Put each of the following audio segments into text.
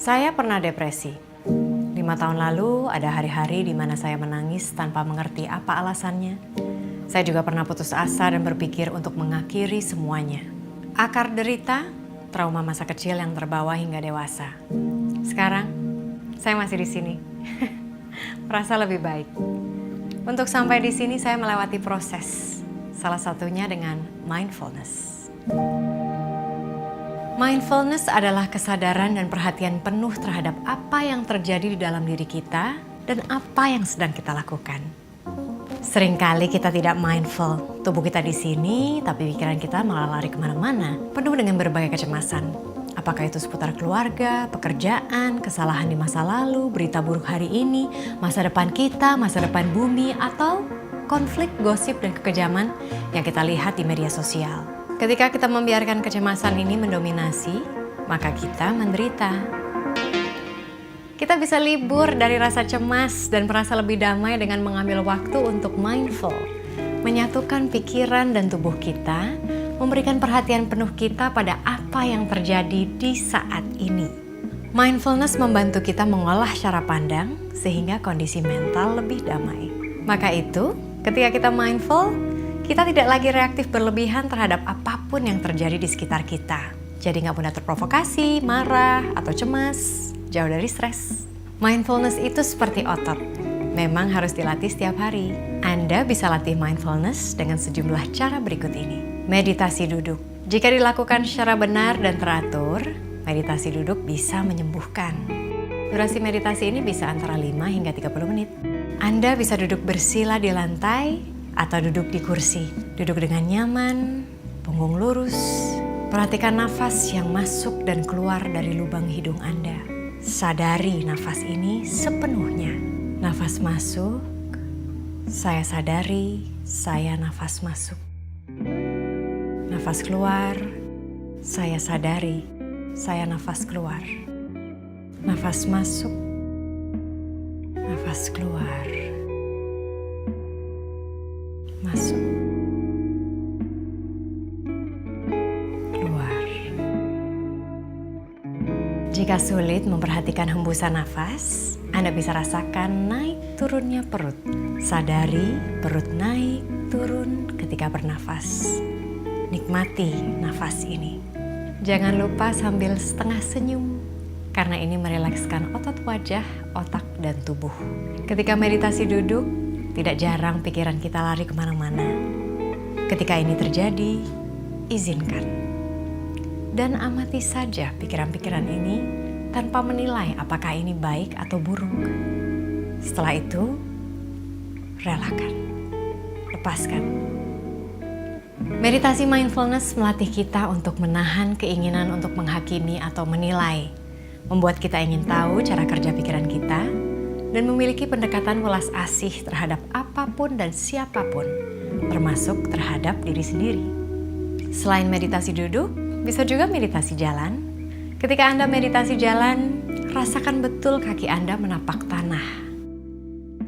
Saya pernah depresi. 5 tahun lalu ada hari-hari di mana saya menangis tanpa mengerti apa alasannya. Saya juga pernah putus asa dan berpikir untuk mengakhiri semuanya. Akar derita, trauma masa kecil yang terbawa hingga dewasa. Sekarang, saya masih di sini. Merasa lebih baik. Untuk sampai di sini saya melewati proses. Salah satunya dengan mindfulness. Mindfulness adalah kesadaran dan perhatian penuh terhadap apa yang terjadi di dalam diri kita dan apa yang sedang kita lakukan. Seringkali kita tidak mindful, tubuh kita di sini, tapi pikiran kita malah lari kemana-mana, penuh dengan berbagai kecemasan. Apakah itu seputar keluarga, pekerjaan, kesalahan di masa lalu, berita buruk hari ini, masa depan kita, masa depan bumi, atau konflik, gosip, dan kekejaman yang kita lihat di media sosial. Ketika kita membiarkan kecemasan ini mendominasi, maka kita menderita. Kita bisa libur dari rasa cemas dan merasa lebih damai dengan mengambil waktu untuk mindful, menyatukan pikiran dan tubuh kita, memberikan perhatian penuh kita pada apa yang terjadi di saat ini. Mindfulness membantu kita mengolah cara pandang sehingga kondisi mental lebih damai. Maka itu, ketika kita mindful, kita tidak lagi reaktif berlebihan terhadap apapun yang terjadi di sekitar kita. Jadi nggak mudah terprovokasi, marah, atau cemas, jauh dari stres. Mindfulness itu seperti otot. Memang harus dilatih setiap hari. Anda bisa latih mindfulness dengan sejumlah cara berikut ini. Meditasi duduk. Jika dilakukan secara benar dan teratur, meditasi duduk bisa menyembuhkan. Durasi meditasi ini bisa antara 5 hingga 30 menit. Anda bisa duduk bersila di lantai, atau duduk di kursi. Duduk dengan nyaman, punggung lurus. Perhatikan nafas yang masuk dan keluar dari lubang hidung Anda. Sadari nafas ini sepenuhnya. Nafas masuk, saya sadari, saya nafas masuk. Nafas keluar, saya sadari, saya nafas keluar. Nafas masuk, nafas keluar. Masuk, keluar. Jika sulit memperhatikan hembusan nafas, Anda bisa rasakan naik turunnya perut. Sadari perut naik turun ketika bernafas. Nikmati nafas ini. Jangan lupa sambil setengah senyum, karena ini merilekskan otot wajah, otak, dan tubuh. Ketika meditasi duduk, tidak jarang pikiran kita lari kemana-mana. Ketika ini terjadi, izinkan. Dan amati saja pikiran-pikiran ini tanpa menilai apakah ini baik atau buruk. Setelah itu, relakan. Lepaskan. Meditasi mindfulness melatih kita untuk menahan keinginan untuk menghakimi atau menilai. Membuat kita ingin tahu cara kerja pikiran kita, dan memiliki pendekatan welas asih terhadap apapun dan siapapun, termasuk terhadap diri sendiri. Selain meditasi duduk, bisa juga meditasi jalan. Ketika Anda meditasi jalan, rasakan betul kaki Anda menapak tanah.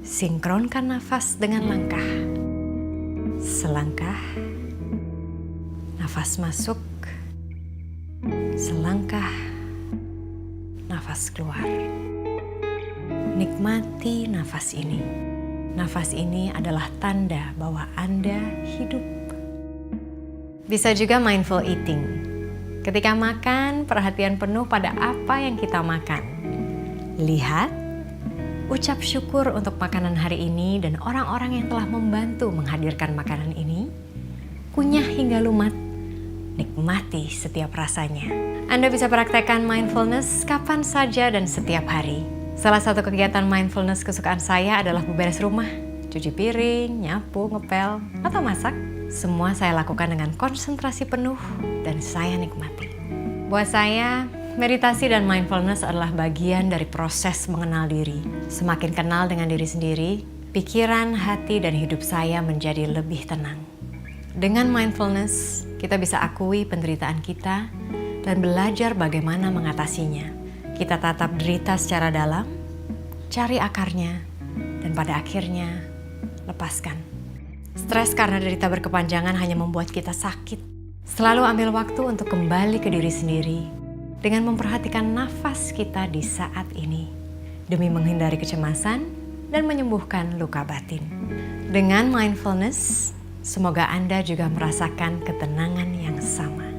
Sinkronkan nafas dengan langkah. Selangkah, nafas masuk, selangkah, nafas keluar. Nikmati nafas ini. Nafas ini adalah tanda bahwa Anda hidup. Bisa juga mindful eating. Ketika makan, perhatian penuh pada apa yang kita makan. Lihat, ucap syukur untuk makanan hari ini dan orang-orang yang telah membantu menghadirkan makanan ini. Kunyah hingga lumat. Nikmati setiap rasanya. Anda bisa praktekkan mindfulness kapan saja dan setiap hari. Salah satu kegiatan mindfulness kesukaan saya adalah beberes rumah, cuci piring, nyapu, ngepel, atau masak. Semua saya lakukan dengan konsentrasi penuh dan saya nikmati. Buat saya, meditasi dan mindfulness adalah bagian dari proses mengenal diri. Semakin kenal dengan diri sendiri, pikiran, hati, dan hidup saya menjadi lebih tenang. Dengan mindfulness, kita bisa akui penderitaan kita dan belajar bagaimana mengatasinya. Kita tatap derita secara dalam, cari akarnya, dan pada akhirnya lepaskan. Stres karena derita berkepanjangan hanya membuat kita sakit. Selalu ambil waktu untuk kembali ke diri sendiri. dengan memperhatikan nafas kita di saat ini, demi menghindari kecemasan dan menyembuhkan luka batin. Dengan mindfulness, semoga Anda juga merasakan ketenangan yang sama.